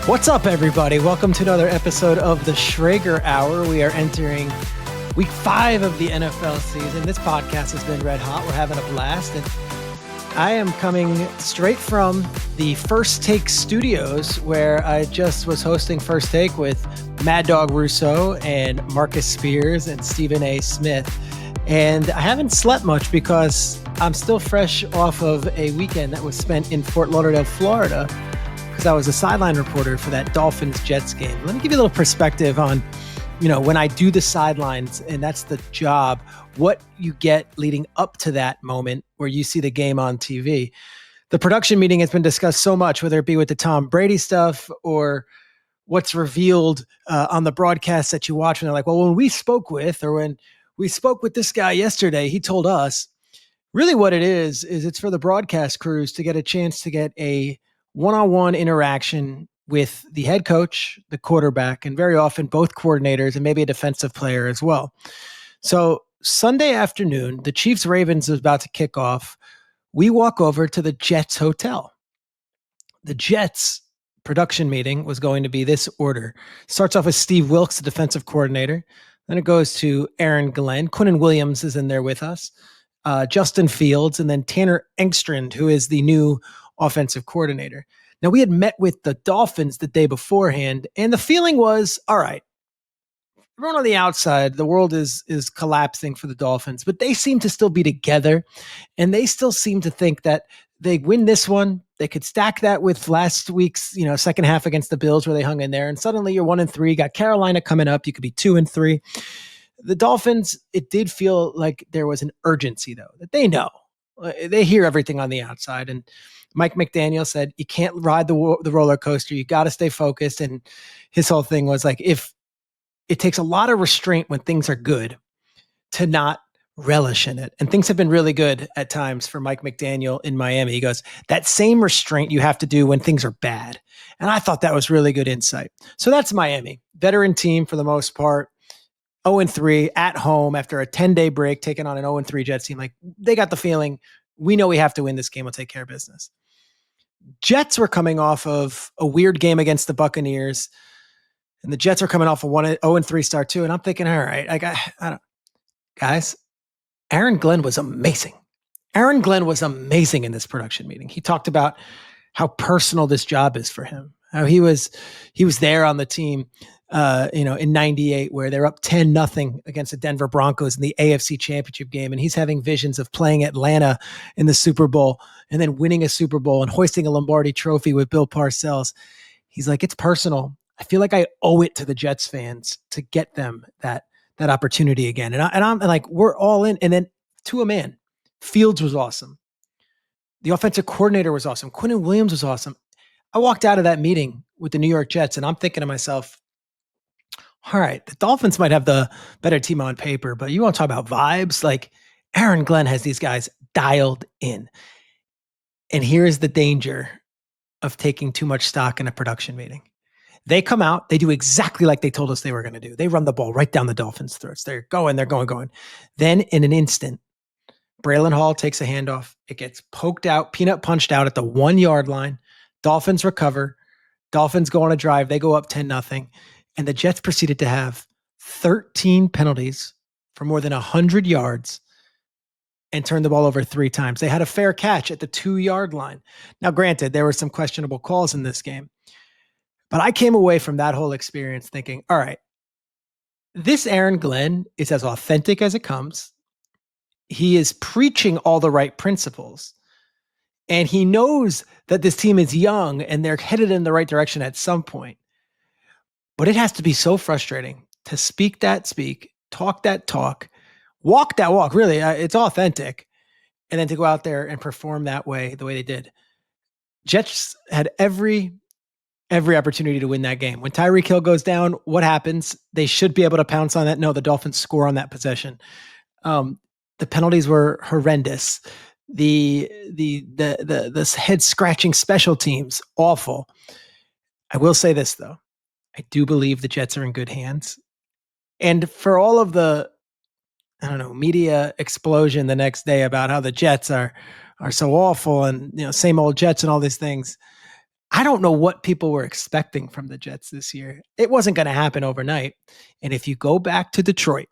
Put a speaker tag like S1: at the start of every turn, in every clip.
S1: What's up, everybody? Welcome to another episode of the Schrager Hour. We are entering week 5 of the NFL season. This podcast has been red hot. We're having a blast. And I am coming straight from the First Take studios, where I just was hosting First Take with Mad Dog Russo and Marcus Spears and Stephen A. Smith. And I haven't slept much because I'm still fresh off of a weekend that was spent in Fort Lauderdale, Florida, because I was a sideline reporter for that Dolphins-Jets game. Let me give you a little perspective on, when I do the sidelines, and that's the job, what you get leading up to that moment where you see the game on TV. The production meeting has been discussed so much, whether it be with the Tom Brady stuff or what's revealed on the broadcast that you watch, and they're like, well, when we spoke with this guy yesterday, he told us. Really what it is it's for the broadcast crews to get a chance to get a one-on-one interaction with the head coach, the quarterback, and very often both coordinators and maybe a defensive player as well. So Sunday afternoon, the Chiefs-Ravens is about to kick off. We walk over to the Jets hotel. The Jets production meeting was going to be this order. Starts off with Steve Wilks, the defensive coordinator. Then it goes to Aaron Glenn. Quinnen Williams is in there with us. Justin Fields, and then Tanner Engstrand, who is the new offensive coordinator. Now, we had met with the Dolphins the day beforehand, and the feeling was, all right, everyone on the outside, the world is collapsing for the Dolphins, but they seem to still be together, and they still seem to think that they win this one. They could stack that with last week's, second half against the Bills where they hung in there, and suddenly you're 1-3, got Carolina coming up. You could be 2-3. The Dolphins, it did feel like there was an urgency, though, that they know. They hear everything on the outside, and Mike McDaniel said, you can't ride the roller coaster. You got to stay focused. And his whole thing was like, if it takes a lot of restraint when things are good to not relish in it. And things have been really good at times for Mike McDaniel in Miami. He goes, that same restraint you have to do when things are bad. And I thought that was really good insight. So that's Miami. Veteran team for the most part. 0-3 at home after a 10-day break, taking on an 0-3 Jets team. Like, they got the feeling, we know we have to win this game. We'll take care of business. Jets were coming off of a weird game against the Buccaneers, and the Jets are coming off a 0-3 start too. And I'm thinking, all right, I don't, guys, Aaron Glenn was amazing. Aaron Glenn was amazing in this production meeting. He talked about how personal this job is for him. How he was there on the team, in 98, where they're up 10-0 against the Denver Broncos in the AFC Championship game. And he's having visions of playing Atlanta in the Super Bowl and then winning a Super Bowl and hoisting a Lombardi trophy with Bill Parcells. He's like, it's personal. I feel like I owe it to the Jets fans to get them that opportunity again. And I'm like, we're all in. And then to a man, Fields was awesome. The offensive coordinator was awesome. Quinnen Williams was awesome. I walked out of that meeting with the New York Jets, and I'm thinking to myself, all right, the Dolphins might have the better team on paper, but you want to talk about vibes? Like, Aaron Glenn has these guys dialed in. And here's the danger of taking too much stock in a production meeting. They come out, they do exactly like they told us they were going to do. They run the ball right down the Dolphins' throats. They're going. Then in an instant, Braylon Hall takes a handoff. It gets poked out, peanut punched out at the 1-yard line. Dolphins recover. Dolphins go on a drive. They go up 10-0. And the Jets proceeded to have 13 penalties for more than 100 yards and turned the ball over 3 times. They had a fair catch at the 2-yard line. Now, granted, there were some questionable calls in this game, but I came away from that whole experience thinking, all right, this Aaron Glenn is as authentic as it comes. He is preaching all the right principles. And he knows that this team is young and they're headed in the right direction at some point. But it has to be so frustrating to speak that speak, talk that talk, walk that walk. Really, it's authentic. And then to go out there and perform that way, the way they did. Jets had every opportunity to win that game. When Tyreek Hill goes down, what happens? They should be able to pounce on that. No, the Dolphins score on that possession. The penalties were horrendous. The head scratching special teams, awful. I will say this though. I do believe the Jets are in good hands. And for all of the, media explosion the next day about how the Jets are so awful and, same old Jets and all these things, I don't know what people were expecting from the Jets this year. It wasn't going to happen overnight. And if you go back to Detroit,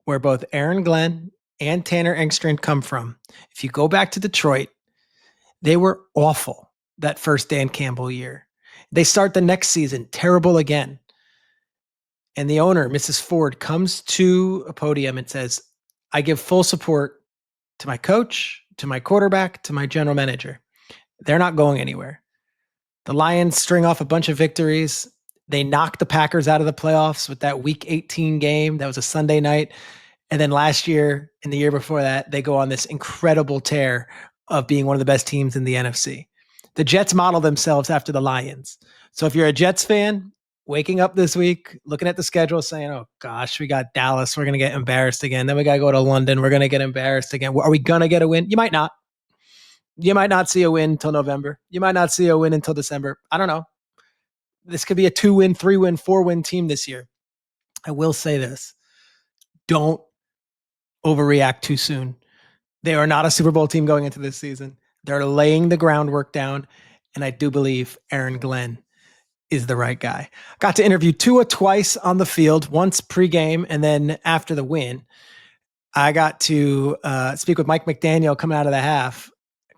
S1: where both Aaron Glenn and Tanner Engstrand come from, if you go back to Detroit, they were awful that first Dan Campbell year. They start the next season terrible again. And the owner, Mrs. Ford, comes to a podium and says, I give full support to my coach, to my quarterback, to my general manager. They're not going anywhere. The Lions string off a bunch of victories. They knocked the Packers out of the playoffs with that Week 18 game. That was a Sunday night. And then last year and the year before that, they go on this incredible tear of being one of the best teams in the NFC. The Jets model themselves after the Lions. So if you're a Jets fan, waking up this week, looking at the schedule, saying, oh gosh, we got Dallas. We're going to get embarrassed again. Then we got to go to London. We're going to get embarrassed again. Are we going to get a win? You might not. You might not see a win until November. You might not see a win until December. I don't know. This could be a 2-win, 3-win, 4-win team this year. I will say this. Don't overreact too soon. They are not a Super Bowl team going into this season. They're laying the groundwork down, and I do believe Aaron Glenn is the right guy. Got to interview Tua twice on the field, once pregame and then after the win. I got to speak with Mike McDaniel coming out of the half.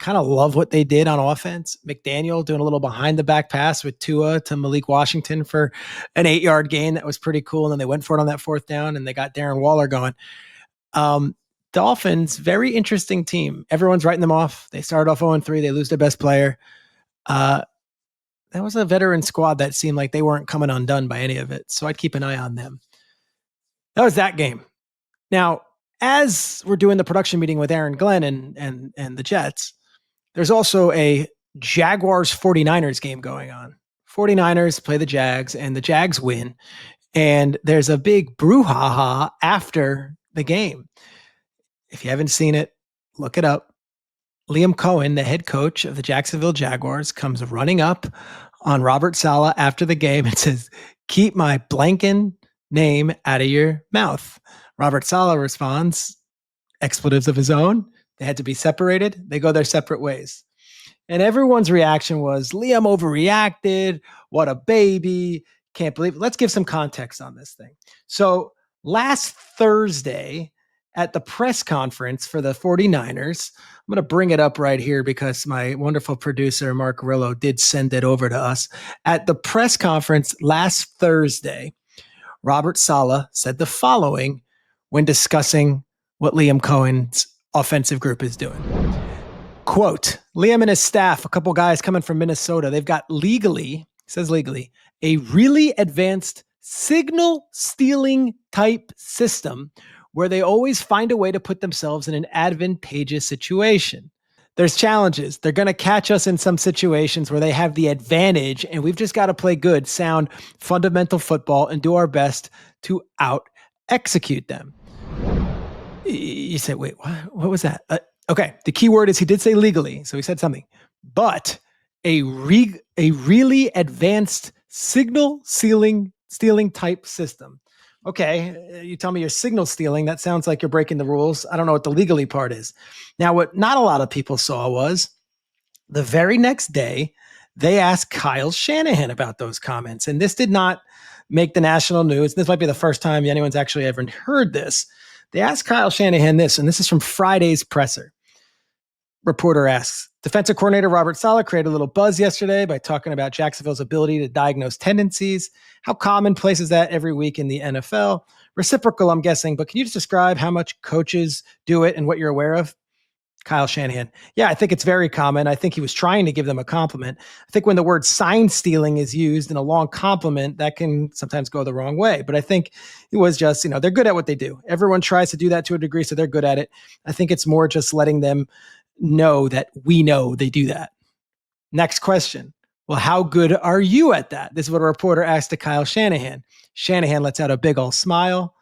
S1: Kind of love what they did on offense. McDaniel doing a little behind the back pass with Tua to Malik Washington for an 8-yard gain. That was pretty cool. And then they went for it on that fourth down and they got Darren Waller going. Dolphins, very interesting team. Everyone's writing them off. They started off 0-3. They lose their best player. That was a veteran squad that seemed like they weren't coming undone by any of it. So I'd keep an eye on them. That was that game. Now, as we're doing the production meeting with Aaron Glenn and the Jets, there's also a Jaguars 49ers game going on. 49ers play the Jags and the Jags win. And there's a big brouhaha after the game. If you haven't seen it, look it up. Liam Coen, the head coach of the Jacksonville Jaguars, comes running up on Robert Saleh after the game and says, keep my blanking name out of your mouth. Robert Saleh responds, expletives of his own. They had to be separated. They go their separate ways. And everyone's reaction was, Liam overreacted. What a baby. Can't believe it. Let's give some context on this thing. So last Thursday at the press conference for the 49ers, I'm going to bring it up right here because my wonderful producer, Mark Rillo, did send it over to us. At the press conference last Thursday, Robert Saleh said the following when discussing what Liam Coen's offensive group is doing. Quote, Liam and his staff, a couple guys coming from Minnesota, they've got legally, says legally, a really advanced signal stealing type system where they always find a way to put themselves in an advantageous situation. There's challenges. They're going to catch us in some situations where they have the advantage, and we've just got to play good, sound, fundamental football and do our best to out-execute them. You say, wait, what was that? Okay, the key word is he did say legally, so he said something. But a really advanced signal stealing type system. Okay, you tell me you're signal stealing. That sounds like you're breaking the rules. I don't know what the legally part is. Now, what not a lot of people saw was the very next day, they asked Kyle Shanahan about those comments. And this did not make the national news. This might be the first time anyone's actually ever heard this. They asked Kyle Shanahan this, and this is from Friday's presser. Reporter asks, defensive coordinator Robert Saleh created a little buzz yesterday by talking about Jacksonville's ability to diagnose tendencies. How commonplace is that every week in the NFL? Reciprocal, I'm guessing, but can you just describe how much coaches do it and what you're aware of? Kyle Shanahan. Yeah, I think it's very common. I think he was trying to give them a compliment. I think when the word sign stealing is used in a long compliment, that can sometimes go the wrong way. But I think it was just, they're good at what they do. Everyone tries to do that to a degree, so they're good at it. I think it's more just letting them know that we know they do that. Next question. Well, how good are you at that? This is what a reporter asked to Kyle Shanahan. Shanahan lets out a big old smile.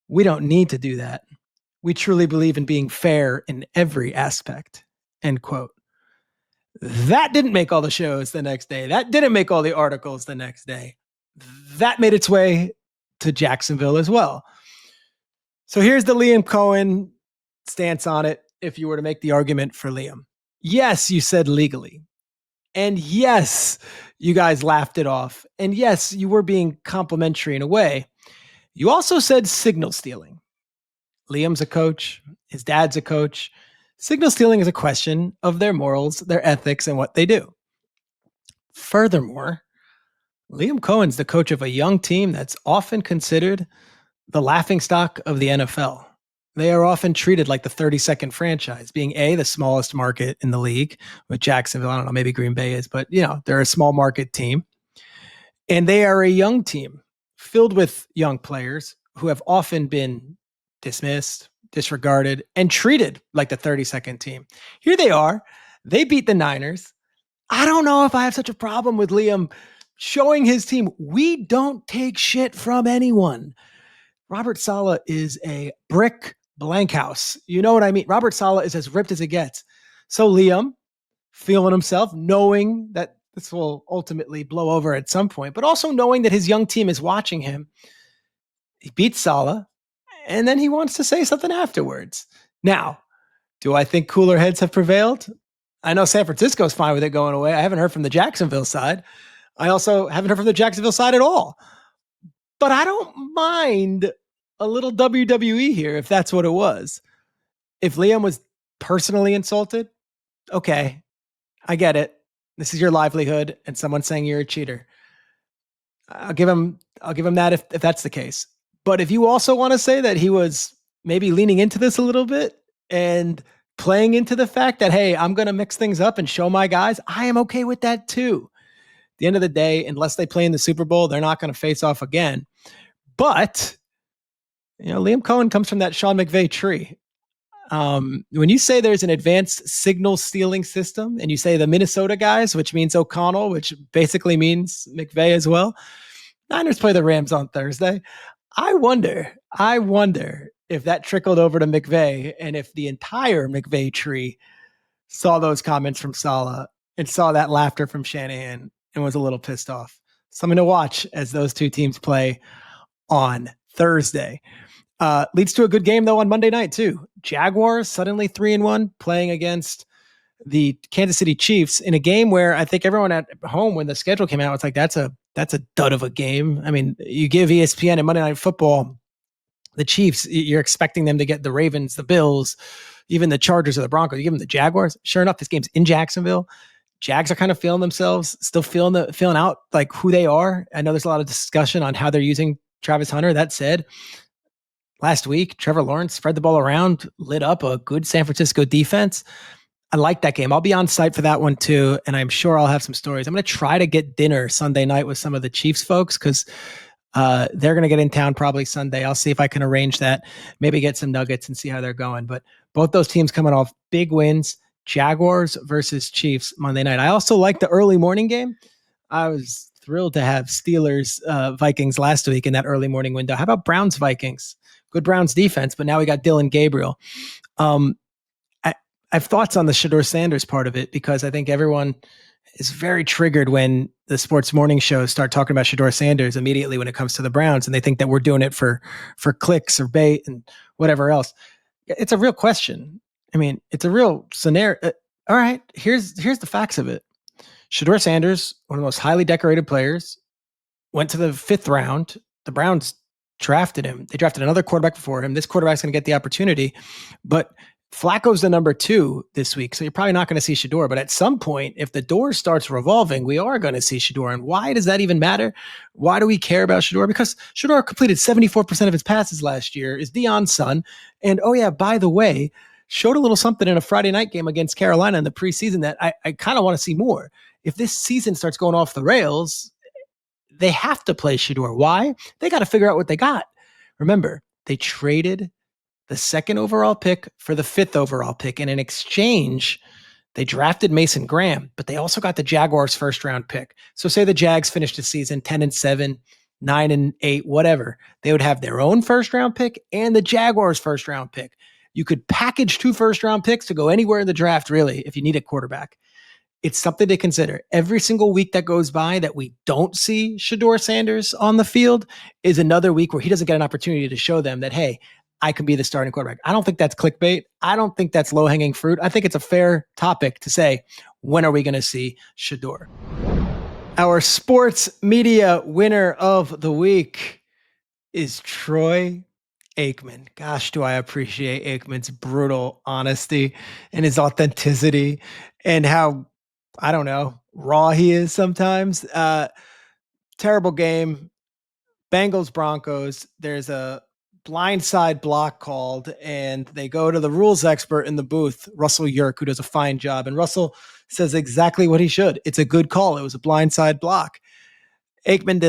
S1: We don't need to do that. We truly believe in being fair in every aspect. End quote. That didn't make all the shows the next day. That didn't make all the articles the next day. That made its way to Jacksonville as well. So here's the Liam Coen stance on it. If you were to make the argument for Liam. Yes, you said legally. And yes, you guys laughed it off. And yes, you were being complimentary in a way. You also said signal stealing. Liam's a coach. His dad's a coach. Signal stealing is a question of their morals, their ethics, and what they do. Furthermore, Liam Coen's the coach of a young team that's often considered the laughingstock of the NFL. They are often treated like the 32nd franchise, being the smallest market in the league with Jacksonville. I don't know, maybe Green Bay is, but they're a small market team. And they are a young team filled with young players who have often been dismissed, disregarded, and treated like the 32nd team. Here they are. They beat the Niners. I don't know if I have such a problem with Liam showing his team we don't take shit from anyone. Robert Saleh is a brick blank house. You know what I mean? Robert Saleh is as ripped as it gets. So Liam, feeling himself, knowing that this will ultimately blow over at some point, but also knowing that his young team is watching him, he beats Saleh, and then he wants to say something afterwards. Now, do I think cooler heads have prevailed? I know San Francisco's fine with it going away. I haven't heard from the Jacksonville side. I also haven't heard from the Jacksonville side at all. But I don't mind a little WWE here if that's what it was. If Liam was personally insulted, okay, I get it. This is your livelihood, and someone's saying you're a cheater. I'll give him that if that's the case. But if you also want to say that he was maybe leaning into this a little bit and playing into the fact that, hey, I'm going to mix things up and show my guys, I am okay with that too. At the end of the day, unless they play in the Super Bowl, they're not going to face off again. But, Liam Coen comes from that Sean McVay tree. When you say there's an advanced signal stealing system and you say the Minnesota guys, which means O'Connell, which basically means McVay as well, Niners play the Rams on Thursday. I wonder if that trickled over to McVay and if the entire McVay tree saw those comments from Saleh and saw that laughter from Shanahan and was a little pissed off. Something to watch as those two teams play on Thursday. Leads to a good game, though, on Monday night, too. Jaguars suddenly 3-1 playing against the Kansas City Chiefs in a game where I think everyone at home, when the schedule came out, was like, that's a dud of a game. I mean, you give ESPN and Monday Night Football, the Chiefs, you're expecting them to get the Ravens, the Bills, even the Chargers or the Broncos. You give them the Jaguars. Sure enough, this game's in Jacksonville. Jags are kind of feeling themselves, still feeling out like who they are. I know there's a lot of discussion on how they're using Travis Hunter. That said, last week, Trevor Lawrence spread the ball around, lit up a good San Francisco defense. I like that game. I'll be on site for that one too, and I'm sure I'll have some stories. I'm going to try to get dinner Sunday night with some of the Chiefs folks because they're going to get in town probably Sunday. I'll see if I can arrange that, maybe get some nuggets and see how they're going. But both those teams coming off big wins, Jaguars versus Chiefs Monday night. I also like the early morning game. I was thrilled to have Steelers Vikings last week in that early morning window. How about Browns Vikings? Good Browns defense, but now we got Dillon Gabriel. I have thoughts on the Shedeur Sanders part of it because I think everyone is very triggered when the sports morning shows start talking about Shedeur Sanders immediately when it comes to the Browns, and they think that we're doing it for clicks or bait and whatever else. It's a real question. I mean, it's a real scenario. All right, here's the facts of it. Shedeur Sanders, one of the most highly decorated players, went to the 5th round. The Browns drafted him. They drafted another quarterback before him. This quarterback's going to get the opportunity, but Flacco's the number 2 this week, so you're probably not going to see Shedeur. But at some point, if the door starts revolving, we are going to see Shedeur. And why does that even matter? Why do we care about Shedeur? Because Shedeur completed 74% of his passes last year, is Deion's son. And oh yeah, by the way, showed a little something in a Friday night game against Carolina in the preseason that I kind of want to see more. If this season starts going off the rails, they have to play Shedeur. Why? They got to figure out what they got. Remember, they traded the 2nd overall pick for the 5th overall pick. And in exchange, they drafted Mason Graham, but they also got the Jaguars' 1st round pick. So say the Jags finished the season 10-7, 9-8, whatever. They would have their own 1st round pick and the Jaguars' 1st round pick. You could package 2 1st round picks to go anywhere in the draft, really, if you need a quarterback. It's something to consider. Every single week that goes by that we don't see Shedeur Sanders on the field is another week where he doesn't get an opportunity to show them that, hey, I can be the starting quarterback. I don't think that's clickbait. I don't think that's low-hanging fruit. I think it's a fair topic to say, when are we going to see Shedeur? Our sports media winner of the week is Troy Aikman. Gosh, do I appreciate Aikman's brutal honesty and his authenticity and how, I don't know, raw he is sometimes. Terrible game. Bengals Broncos. There's a blindside block called, and they go to the rules expert in the booth, Russell Yerk, who does a fine job. And Russell says exactly what he should. It's a good call. It was a blindside block. Aikman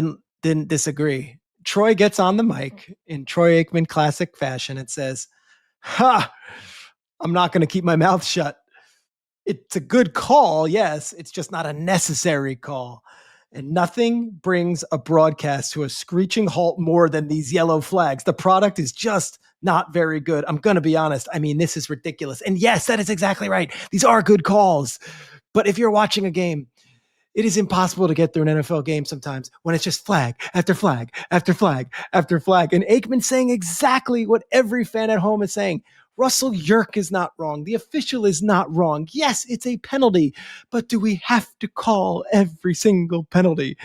S1: didn't disagree. Troy gets on the mic in Troy Aikman classic fashion and says, "Ha! I'm not going to keep my mouth shut. It's a good call, yes. It's just not a necessary call. And nothing brings a broadcast to a screeching halt more than these yellow flags. The product is just not very good. I'm going to be honest. I mean, this is ridiculous. And yes, that is exactly right. These are good calls. But if you're watching a game, it is impossible to get through an NFL game sometimes when it's just flag after flag after flag after flag." And Aikman saying exactly what every fan at home is saying. Russell Yerk is not wrong. The official is not wrong. Yes, it's a penalty, but do we have to call every single penalty?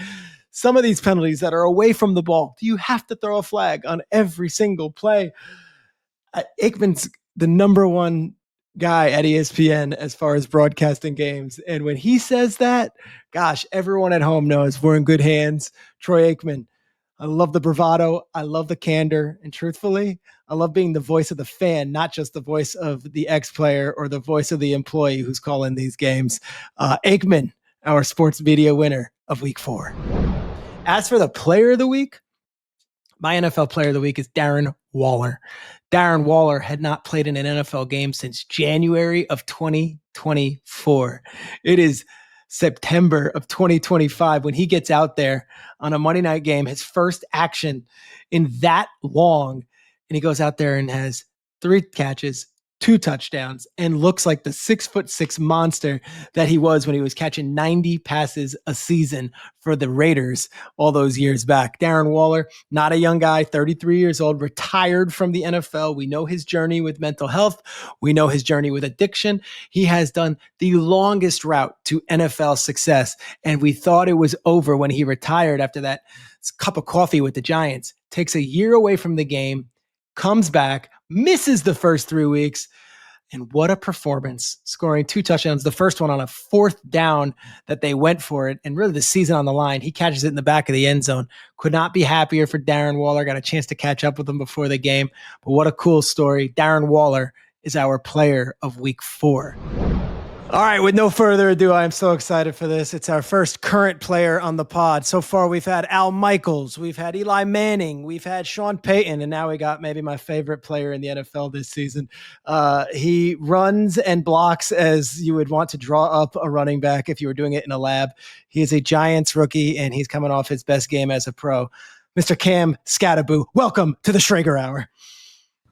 S1: Some of these penalties that are away from the ball, do you have to throw a flag on every single play? Aikman's the number one guy at ESPN as far as broadcasting games. And when he says that, gosh, everyone at home knows we're in good hands. Troy Aikman. I love the bravado. I love the candor. And truthfully, I love being the voice of the fan, not just the voice of the ex-player or the voice of the employee who's calling these games. Aikman, our sports media winner of week 4. As for the player of the week, my NFL player of the week is Darren Waller. Darren Waller had not played in an NFL game since January of 2024. It is September of 2025 when he gets out there on a Monday night game, his first action in that long. And he goes out there and has 3 catches, 2 touchdowns, and looks like the 6'6" monster that he was when he was catching 90 passes a season for the Raiders all those years back. Darren Waller, not a young guy, 33 years old, retired from the NFL. We know his journey with mental health. We know his journey with addiction. He has done the longest route to NFL success, and we thought it was over when he retired after that cup of coffee with the Giants. Takes a year away from the game, comes back, misses the first 3 weeks, and what a performance, scoring 2 touchdowns, the first one on a 4th down that they went for it, and really the season on the line. He catches it in the back of the end zone. Could not be happier for Darren Waller. Got a chance to catch up with him before the game, but what a cool story. Darren Waller is our player of week 4. All right, with no further ado, I am so excited for this. It's our first current player on the pod. So far, we've had Al Michaels, we've had Eli Manning, we've had Sean Payton, and now we got maybe my favorite player in the NFL this season. He runs and blocks as you would want to draw up a running back if you were doing it in a lab. He is a Giants rookie, and he's coming off his best game as a pro. Mr. Cam Skattebo, welcome to the Schrager Hour.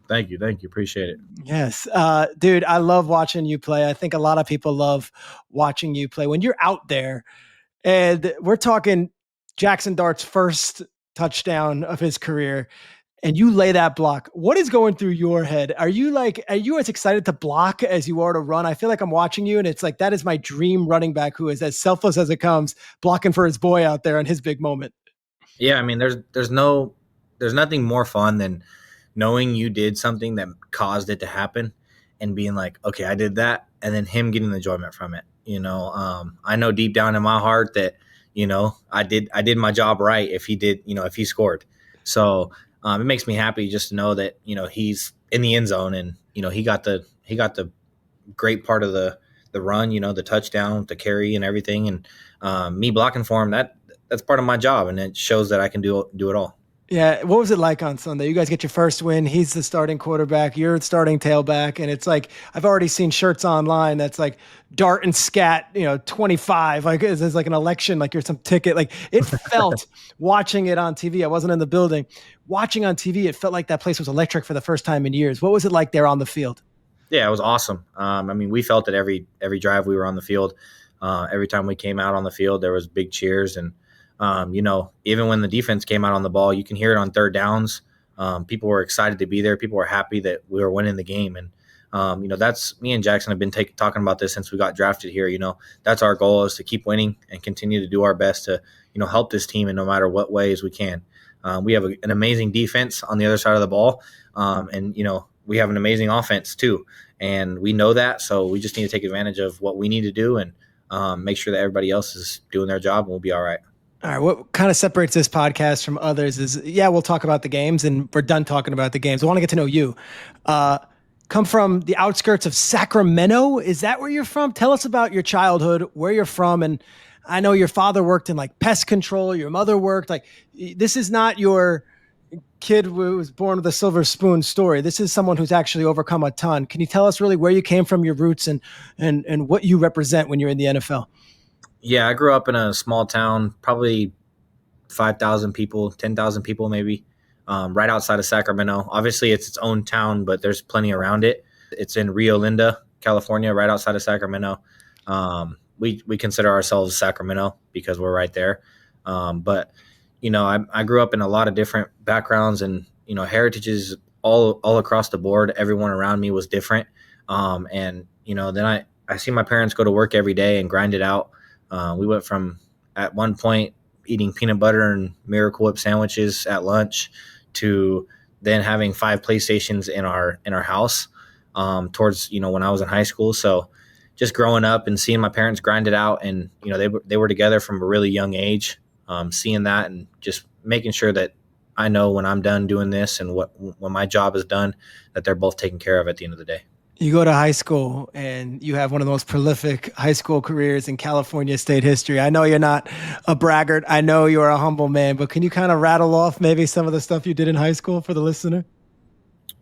S2: Thank you. Appreciate it.
S1: Yes. Dude, I love watching you play. I think a lot of people love watching you play when you're out there. And we're talking Jaxson Dart's first touchdown of his career, and you lay that block. What is going through your head? Are you as excited to block as you are to run? I feel like I'm watching you, and it's like, that is my dream running back who is as selfless as it comes, blocking for his boy out there in his big moment.
S2: Yeah, I mean, there's nothing more fun than knowing you did something that caused it to happen and being like, okay, I did that, and then him getting the enjoyment from it. I know deep down in my heart that, I did my job right if he scored. So it makes me happy just to know that, he's in the end zone and, he got the great part of the run, the touchdown, the carry and everything. And me blocking for him, that's part of my job, and it shows that I can do it all.
S1: Yeah. What was it like on Sunday? You guys get your first win. He's the starting quarterback. You're the starting tailback. And it's like, I've already seen shirts online that's like Dart and Skat, 25, like it's like an election, like you're some ticket. Like it felt watching it on TV. I wasn't in the building. Watching on TV, it felt like that place was electric for the first time in years. What was it like there on the field?
S2: Yeah, it was awesome. We felt it every drive we were on the field. Every time we came out on the field, there was big cheers. And even when the defense came out on the ball, you can hear it on third downs. People were excited to be there. People were happy that we were winning the game. And, that's me and Jackson have been talking about this since we got drafted here. That's our goal, is to keep winning and continue to do our best to, help this team in no matter what ways we can. We have an amazing defense on the other side of the ball. And we have an amazing offense too. And we know that. So we just need to take advantage of what we need to do and make sure that everybody else is doing their job, and we'll be all right.
S1: All right. What kind of separates this podcast from others is, we'll talk about the games and we're done talking about the games. I want to get to know you. Come from the outskirts of Sacramento. Is that where you're from? Tell us about your childhood, where you're from. And I know your father worked in like pest control. Your mother worked this is not your kid who was born with a silver spoon story. This is someone who's actually overcome a ton. Can you tell us really where you came from, your roots, and what you represent when you're in the NFL?
S2: Yeah, I grew up in a small town, probably 5,000 people, 10,000 people maybe, right outside of Sacramento. Obviously, it's its own town, but there's plenty around it. It's in Rio Linda, California, right outside of Sacramento. We consider ourselves Sacramento because we're right there. But I grew up in a lot of different backgrounds and heritages all across the board. Everyone around me was different. Then I see my parents go to work every day and grind it out. We went from, at one point, eating peanut butter and Miracle Whip sandwiches at lunch to then having 5 PlayStations in our house towards when I was in high school. So just growing up and seeing my parents grind it out, and they were together from a really young age, seeing that and just making sure that I know when I'm done doing this and when my job is done, that they're both taken care of at the end of the day.
S1: You go to high school and you have one of the most prolific high school careers in California state history. I know you're not a braggart. I know you're a humble man, but can you kind of rattle off maybe some of the stuff you did in high school for the listener?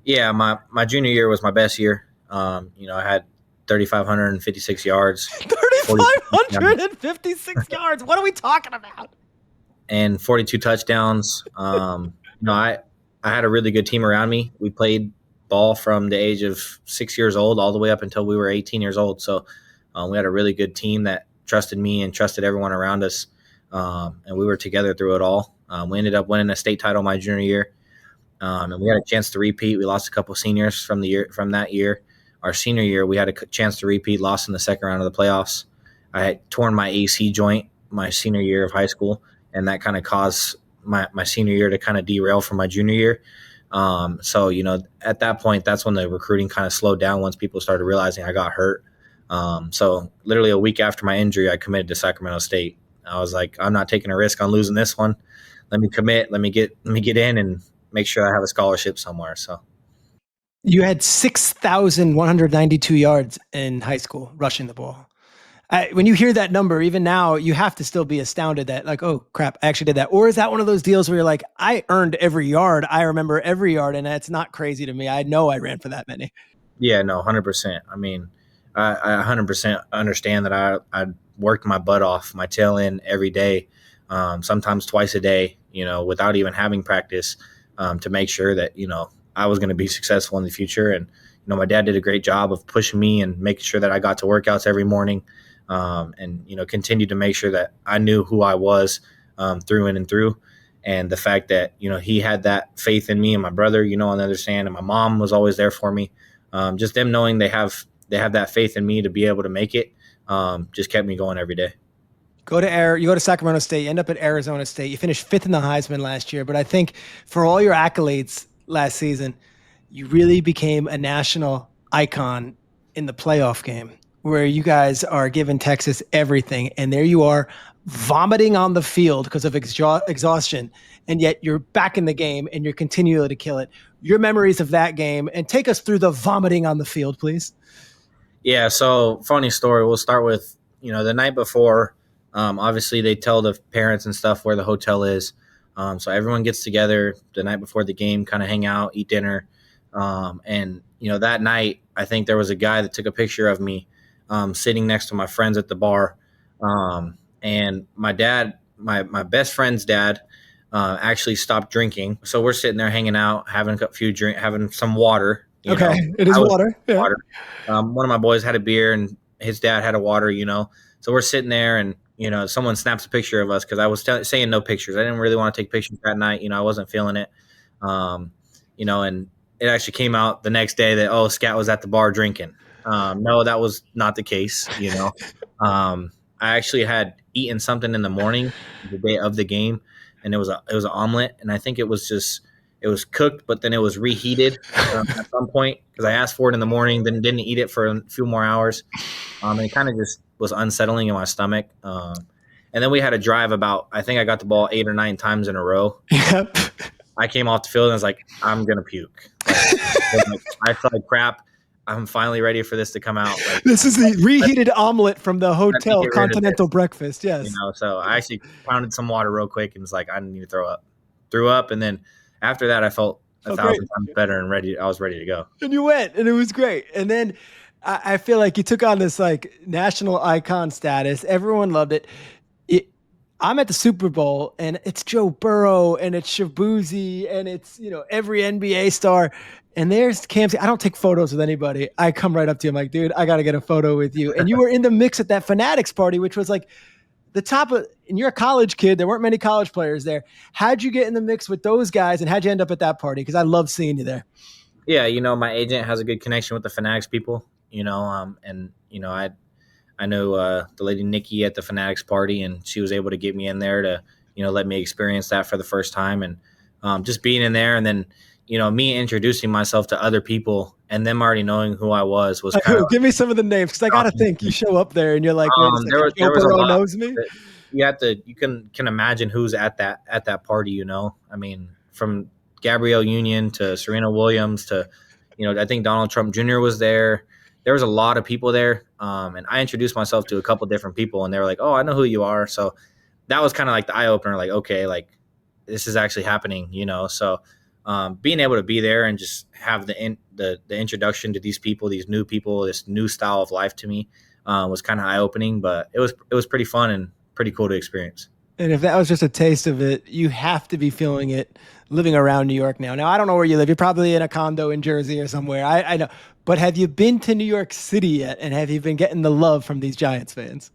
S2: Yeah, my junior year was my best year. I had 3,556 yards.
S1: 3,556 yards. What are we talking about?
S2: And 42 touchdowns. I had a really good team around me. We played ball from the age of 6 years old all the way up until we were 18 years old. So we had a really good team that trusted me and trusted everyone around us. And we were together through it all. We ended up winning a state title my junior year. And we had a chance to repeat. We lost a couple seniors from that year. Our senior year, we had a chance to repeat, lost in the second round of the playoffs. I had torn my AC joint my senior year of high school, and that kind of caused my senior year to kind of derail from my junior year. So, at that point, that's when the recruiting kind of slowed down once people started realizing I got hurt. So literally a week after my injury, I committed to Sacramento State. I was like, I'm not taking a risk on losing this one. Let me commit. Let me get in and make sure I have a scholarship somewhere. So
S1: you had 6,192 yards in high school rushing the ball. When you hear that number, even now, you have to still be astounded that like, oh crap, I actually did that. Or is that one of those deals where you're like, I earned every yard. I remember every yard, and that's not crazy to me. I know I ran for that many.
S2: Yeah, no, 100%. I mean, I 100% understand that I worked my butt off, my tail end every day, sometimes twice a day, without even having practice, to make sure that, I was going to be successful in the future. And, my dad did a great job of pushing me and making sure that I got to workouts every morning. And continued to make sure that I knew who I was through and through. And the fact that, he had that faith in me and my brother, on the other hand, and my mom was always there for me. Just them knowing they have that faith in me to be able to make it, just kept me going every day.
S1: You go to Sacramento State, you end up at Arizona State. You finished 5th in the Heisman last year, but I think for all your accolades last season, you really became a national icon in the playoff game, where you guys are giving Texas everything, and there you are vomiting on the field because of exhaustion, and yet you're back in the game and you're continuing to kill it. Your memories of that game, and take us through the vomiting on the field, please.
S2: Yeah, so funny story. We'll start with, the night before, obviously they tell the parents and stuff where the hotel is. So everyone gets together the night before the game, kind of hang out, eat dinner. And that night, I think there was a guy that took a picture of me sitting next to my friends at the bar. And my dad, my best friend's dad, actually stopped drinking. So we're sitting there hanging out, having a few having some water.
S1: Okay, it is water. Yeah.
S2: Water. One of my boys had a beer and his dad had a water, So we're sitting there and, someone snaps a picture of us because I was saying no pictures. I didn't really want to take pictures that night. I wasn't feeling it. and it actually came out the next day that, Skat was at the bar drinking. No, that was not the case. I actually had eaten something in the morning, the day of the game, and it was an omelet, and I think it was cooked, but then it was reheated at some point because I asked for it in the morning, then didn't eat it for a few more hours. And it kind of just was unsettling in my stomach. And then we had to drive I think I got the ball 8 or 9 times in a row.
S1: Yep.
S2: I came off the field and I was like, I'm going to puke. I felt like crap. I'm finally ready for this to come out.
S1: This is the reheated omelet from the hotel continental breakfast. Yes.
S2: So I actually pounded some water real quick and was like, I need to throw up. Threw up. And then after that, I felt 1,000 times better and ready. I was ready to go.
S1: And you went, and it was great. And then I feel like you took on this like national icon status. Everyone loved it. I'm at the Super Bowl, and it's Joe Burrow, and it's Shabuzi, and it's every NBA star. And there's Cam. I don't take photos with anybody. I come right up to you. I'm like, dude, I got to get a photo with you. And you were in the mix at that Fanatics party, which was like the top of, and you're a college kid. There weren't many college players there. How'd you get in the mix with those guys, and how'd you end up at that party? Because I love seeing you there.
S2: Yeah, my agent has a good connection with the Fanatics people, I know the lady Nikki at the Fanatics party, and she was able to get me in there to, let me experience that for the first time. And just being in there, and then, me introducing myself to other people and them already knowing who I was kind of.
S1: Give me some of the names, because I got to think you show up there and you're like,
S2: there was a lot.
S1: Knows me?
S2: You can imagine who's at that party, I mean, from Gabrielle Union to Serena Williams to, I think Donald Trump Jr. was there. There was a lot of people there. And I introduced myself to a couple different people, and they were like, oh, I know who you are. So that was kind of like the eye opener, like, okay, like this is actually happening, So being able to be there and just have the introduction to these people, these new people, this new style of life to me was kind of eye opening, but it was pretty fun and pretty cool to experience.
S1: And if that was just a taste of it, you have to be feeling it living around New York now. Now, I don't know where you live. You're probably in a condo in Jersey or somewhere. I know. But have you been to New York City yet? And have you been getting the love from these Giants fans?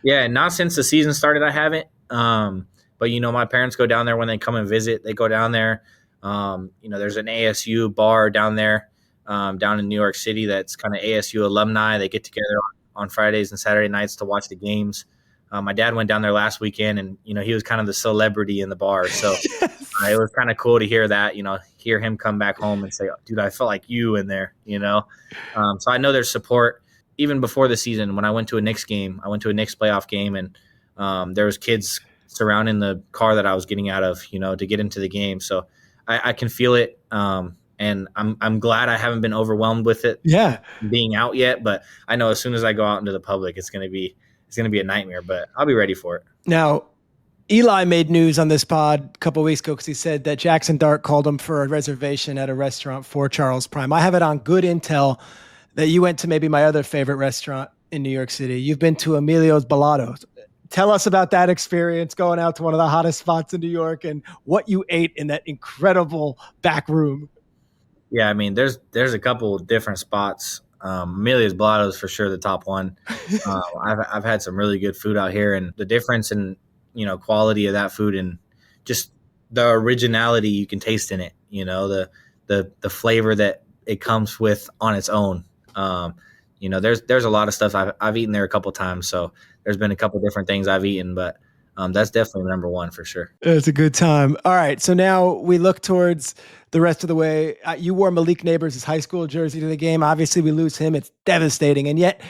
S2: Yeah, not since the season started, I haven't. But, my parents go down there when they come and visit. They go down there. There's an ASU bar down there, down in New York City that's kind of ASU alumni. They get together on Fridays and Saturday nights to watch the games. My dad went down there last weekend, and, he was kind of the celebrity in the bar. So yes. It was kind of cool to hear that, hear him come back home and say, dude, I felt like you in there, So I know there's support. Even before the season, when I went to a Knicks game, I went to a Knicks playoff game, and there was kids surrounding the car that I was getting out of, to get into the game. So I can feel it. And I'm glad I haven't been overwhelmed with it being out yet. But I know as soon as I go out into the public, it's going to be a nightmare, but I'll be ready for it.
S1: Now, Eli made news on this pod a couple of weeks ago because he said that Jaxson Dart called him for a reservation at a restaurant for Charles Prime. I have it on good intel that you went to maybe my other favorite restaurant in New York City. You've been to Emilio Ballato. Tell us about that experience, going out to one of the hottest spots in New York, and what you ate in that incredible back room.
S2: Yeah, I mean, there's a couple different spots. Emilio's Ballato is for sure the top one. I've had some really good food out here, and the difference in quality of that food and just the originality you can taste in it. The flavor that it comes with on its own. There's a lot of stuff I've eaten there a couple times, so there's been a couple different things I've eaten, but that's definitely number one for sure.
S1: It's a good time. All right, so now we look towards the rest of the way. You wore Malik Neighbors' high school jersey to the game. Obviously, we lose him. It's devastating. And yet,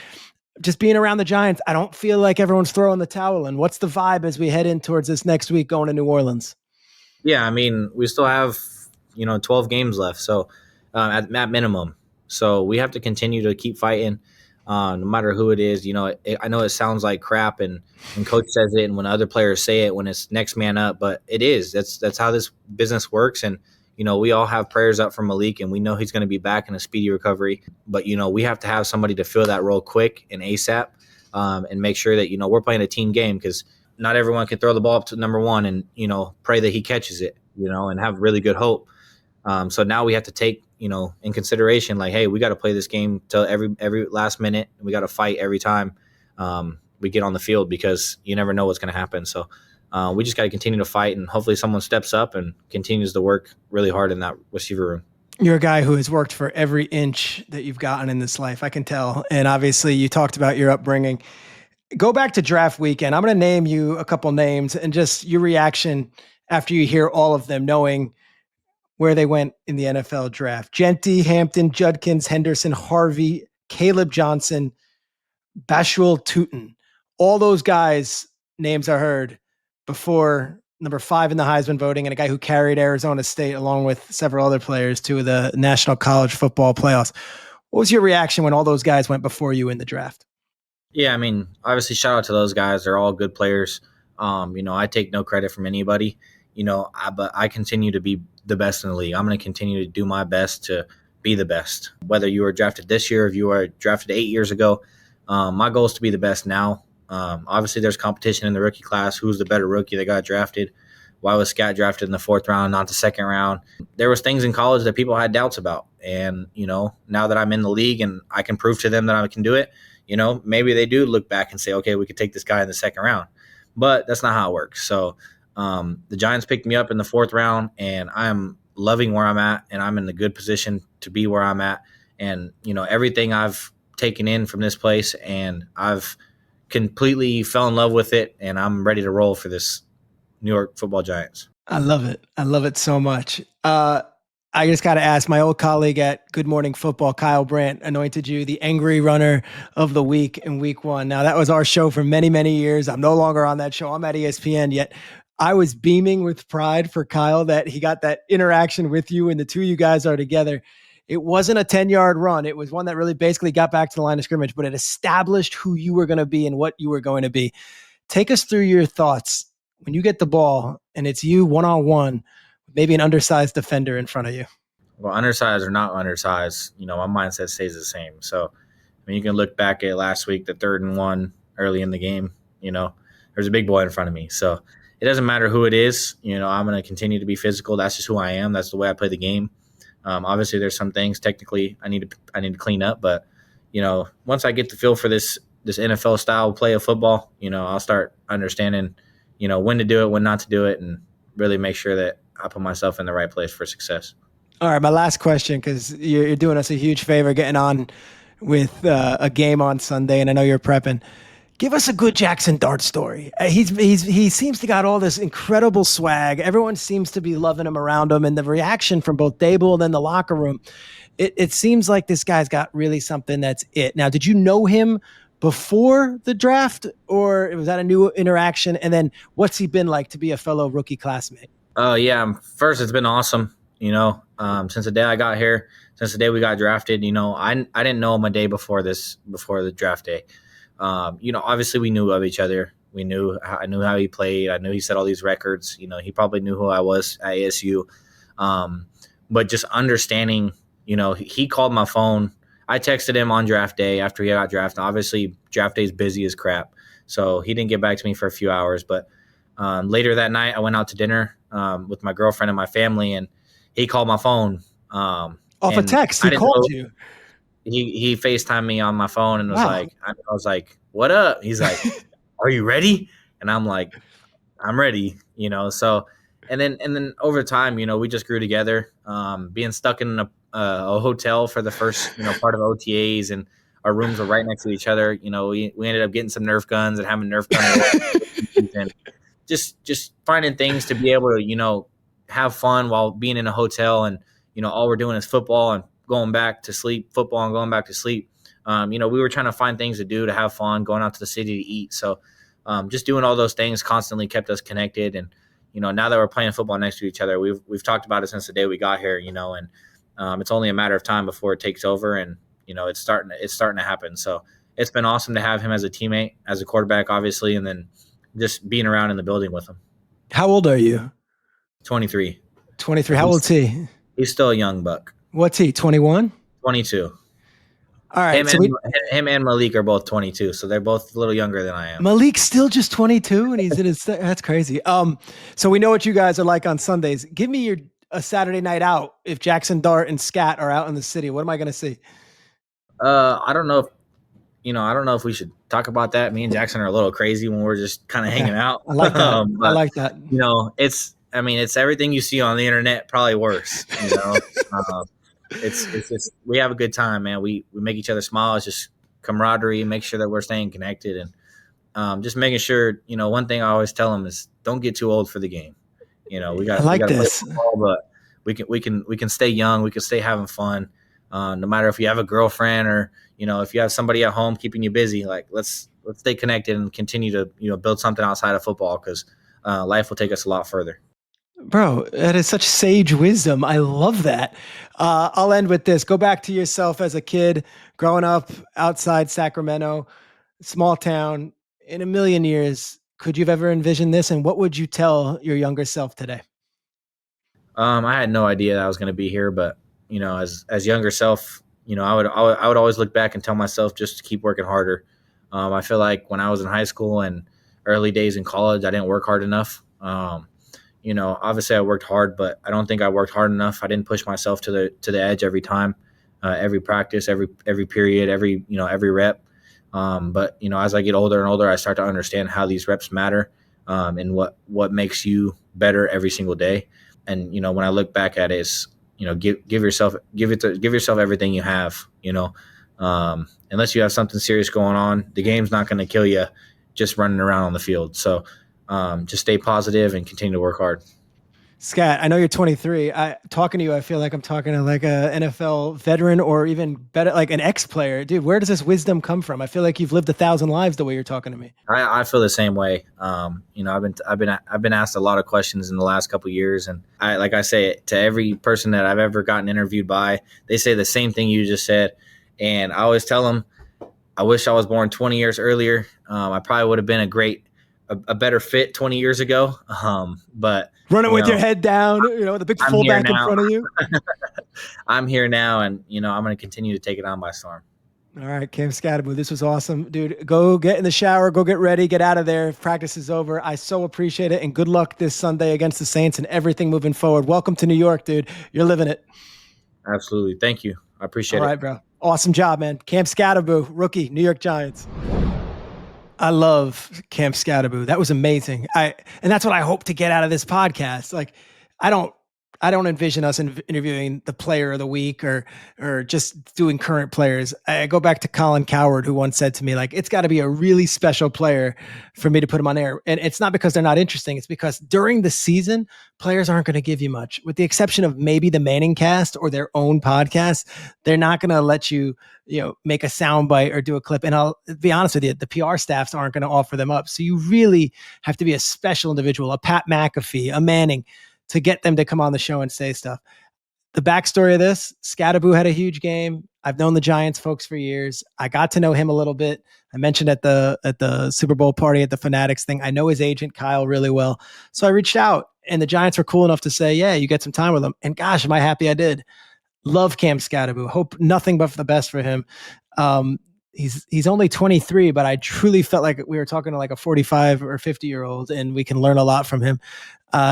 S1: just being around the Giants, I don't feel like everyone's throwing the towel in. What's the vibe as we head in towards this next week going to New Orleans?
S2: Yeah, I mean, we still have, 12 games left, so at minimum. So we have to continue to keep fighting. No matter who it is, I know it sounds like crap, and when coach says it, and when other players say it, when it's next man up, but it is. That's how this business works, and we all have prayers up for Malik, and we know he's going to be back in a speedy recovery. But we have to have somebody to fill that role quick and ASAP, and make sure that we're playing a team game, because not everyone can throw the ball up to number one and pray that he catches it, and have really good hope. So now we have to take in consideration, like, hey, we got to play this game till every last minute, and we got to fight every time we get on the field, because you never know what's going to happen. So we just got to continue to fight, and hopefully someone steps up and continues to work really hard in that receiver room.
S1: You're a guy who has worked for every inch that you've gotten in this life. I can tell. And obviously you talked about your upbringing. Go back to draft weekend. I'm going to name you a couple names and just your reaction after you hear all of them, knowing where they went in the NFL draft. Genty, Hampton, Judkins, Henderson, Harvey, Caleb Johnson, Bashul Tutin. All those guys' names are heard before number 5 in the Heisman voting, and a guy who carried Arizona State along with several other players to the National College Football Playoffs. What was your reaction when all those guys went before you in the draft?
S2: Yeah, I mean, obviously, shout out to those guys. They're all good players. I take no credit from anybody. But I continue to be the best in the league. I'm going to continue to do my best to be the best. Whether you were drafted this year, if you were drafted 8 years ago, my goal is to be the best now. Obviously, there's competition in the rookie class. Who's the better rookie that got drafted? Why was Skat drafted in the 4th round, not the 2nd round? There was things in college that people had doubts about. And, now that I'm in the league and I can prove to them that I can do it, maybe they do look back and say, okay, we could take this guy in the 2nd round. But that's not how it works. So the Giants picked me up in the 4th round, and I'm loving where I'm at, and I'm in a good position to be where I'm at. And, everything I've taken in from this place, and I've completely fell in love with it, and I'm ready to roll for this New York Football Giants.
S1: I love it. I love it so much. I just got to ask, my old colleague at Good Morning Football, Kyle Brandt, anointed you the angry runner of the week in week 1. Now, that was our show for many, many years. I'm no longer on that show. I'm at ESPN, yet I was beaming with pride for Kyle that he got that interaction with you and the two of you guys are together. It wasn't a 10-yard run. It was one that really basically got back to the line of scrimmage, but it established who you were going to be and what you were going to be. Take us through your thoughts when you get the ball and it's you one-on-one, maybe an undersized defender in front of you.
S2: Well, undersized or not undersized, my mindset stays the same. So, you can look back at last week, the 3rd and 1 early in the game, there's a big boy in front of me. So it doesn't matter who it is. I'm going to continue to be physical. That's just who I am. That's the way I play the game. Obviously there's some things technically I need to clean up, but once I get the feel for this NFL style play of football, I'll start understanding, when to do it, when not to do it, and really make sure that I put myself in the right place for success. All
S1: right, my last question, because you're doing us a huge favor getting on with a game on Sunday, and I know you're prepping. Give us a good Jaxson Dart story. He seems to got all this incredible swag. Everyone seems to be loving him around him, and the reaction from both Dable and then the locker room, it seems like this guy's got really something that's it. Now, did you know him before the draft, or was that a new interaction? And then what's he been like to be a fellow rookie classmate?
S2: Oh, yeah. First, it's been awesome. Since the day I got here, since the day we got drafted, I didn't know him a day before the draft day. Obviously we knew of each other. I knew how he played. I knew he set all these records. He probably knew who I was at ASU. But just understanding, he called my phone. I texted him on draft day after he got drafted. Obviously, draft day is busy as crap, so he didn't get back to me for a few hours. But later that night, I went out to dinner with my girlfriend and my family, and he called my phone.
S1: Off a text, he called you.
S2: He FaceTimed me on my phone and was like, I was like, "What up?" He's like, "Are you ready?" And I'm like, "I'm ready." So, and then over time, we just grew together. Being stuck in a hotel for the first part of OTAs, and our rooms were right next to each other. We ended up getting some Nerf guns and having Nerf guns, and just finding things to be able to have fun while being in a hotel, and all we're doing is football and going back to sleep, football and going back to sleep. We were trying to find things to do, to have fun, going out to the city to eat. So just doing all those things constantly kept us connected. And, now that we're playing football next to each other, we've talked about it since the day we got here, and it's only a matter of time before it takes over, and, it's starting to happen. So it's been awesome to have him as a teammate, as a quarterback, obviously, and then just being around in the building with him.
S1: How old are you?
S2: 23.
S1: 23. How old is he?
S2: He's still a young buck.
S1: What's he, 21?
S2: 22.
S1: All right.
S2: Him and Malik are both 22, so they're both a little younger than I am.
S1: Malik's still just 22, and he's in his – that's crazy. So we know what you guys are like on Sundays. Give me a Saturday night out if Jaxson Dart and Skat are out in the city. What am I going to see?
S2: I don't know if we should talk about that. Me and Jackson are a little crazy when we're just kind of hanging out.
S1: I like that. I
S2: But,
S1: like that.
S2: it's everything you see on the internet, probably worse. It's just, we have a good time, man. We make each other smile. It's just camaraderie. Make sure that we're staying connected, and just making sure. One thing I always tell them is don't get too old for the game. We got
S1: I like
S2: we got
S1: this.
S2: football, but we can stay young. We can stay having fun. No matter if you have a girlfriend or if you have somebody at home keeping you busy, like let's stay connected and continue to build something outside of football, because life will take us a lot further.
S1: Bro, that is such sage wisdom. I love that. I'll end with this. Go back to yourself as a kid growing up outside Sacramento, small town. In a million years, could you have ever envisioned this? And what would you tell your younger self today?
S2: I had no idea that I was going to be here, but as younger self, I would always look back and tell myself just to keep working harder. I feel like when I was in high school and early days in college, I didn't work hard enough. Obviously I worked hard, but I don't think I worked hard enough. I didn't push myself to the edge every time, every practice, every period, every rep. But as I get older and older, I start to understand how these reps matter, and what makes you better every single day. And when I look back at it, it's give yourself everything you have. Unless you have something serious going on, the game's not going to kill you just running around on the field. So just stay positive and continue to work hard.
S1: Skat, I know you're 23. Talking to you, I feel like I'm talking to like a NFL veteran, or even better, like an ex-player. Dude, where does this wisdom come from? I feel like you've lived 1,000 lives the way you're talking to me.
S2: I feel the same way. I've been asked a lot of questions in the last couple of years, and I say to every person that I've ever gotten interviewed by, they say the same thing you just said, and I always tell them, I wish I was born 20 years earlier. I probably would have been a better fit 20 years ago. But
S1: running with your head down, the big fullback in front of you.
S2: I'm here now, and I'm going to continue to take it on by storm.
S1: All right, Cam Skattebo, this was awesome, dude. Go get in the shower, go get ready, get out of there. Practice is over. I so appreciate it, and good luck this Sunday against the Saints and everything moving forward. Welcome to New York, dude. You're living it.
S2: Absolutely. Thank you. I appreciate it.
S1: All right, bro. Awesome job, man. Cam Skattebo, rookie, New York Giants. I love Cam Skattebo. That was amazing. And that's what I hope to get out of this podcast. Like, I don't envision us interviewing the player of the week or just doing current players. I go back to Colin Cowherd, who once said to me, like, it's got to be a really special player for me to put him on air. And it's not because they're not interesting. It's because during the season, players aren't going to give you much, with the exception of maybe the Manning cast or their own podcast. They're not going to let you, make a soundbite or do a clip. And I'll be honest with you, the PR staffs aren't going to offer them up. So you really have to be a special individual, a Pat McAfee, a Manning, to get them to come on the show and say stuff. The backstory of this, Skattebo had a huge game. I've known the Giants folks for years. I got to know him a little bit. I mentioned at the Super Bowl party at the Fanatics thing, I know his agent Kyle really well. So I reached out, and the Giants were cool enough to say, yeah, you get some time with him. And gosh, am I happy I did. Love Cam Skattebo. Hope nothing but for the best for him. He's only 23, but I truly felt like we were talking to like a 45 or 50-year-old, and we can learn a lot from him.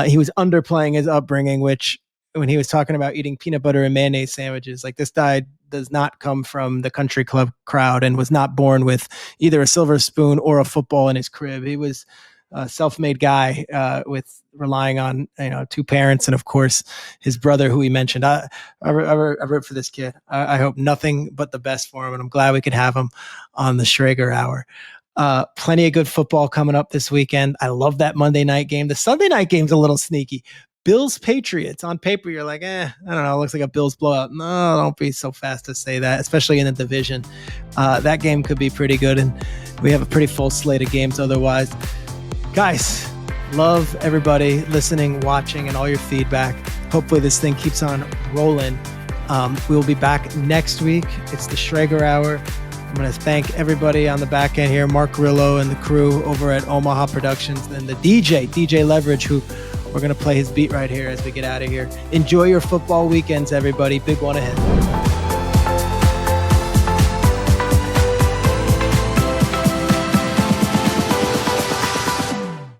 S1: He was underplaying his upbringing, which when he was talking about eating peanut butter and mayonnaise sandwiches, like, this guy does not come from the country club crowd and was not born with either a silver spoon or a football in his crib. He was a self-made guy with relying on two parents and, of course, his brother, who he mentioned. I root for this kid. I hope nothing but the best for him, and I'm glad we could have him on the Schrager Hour. Plenty of good football coming up this weekend. I love that Monday night game. The Sunday night game's a little sneaky. Bills Patriots. On paper, you're like, I don't know. It looks like a Bills blowout. No, don't be so fast to say that, especially in the division. That game could be pretty good, and we have a pretty full slate of games otherwise. Guys, love everybody listening, watching, and all your feedback. Hopefully this thing keeps on rolling. We'll be back next week. It's the Schrager Hour. I'm going to thank everybody on the back end here, Mark Grillo and the crew over at Omaha Productions, and the DJ Leverage, who we're going to play his beat right here as we get out of here. Enjoy your football weekends, everybody. Big one ahead.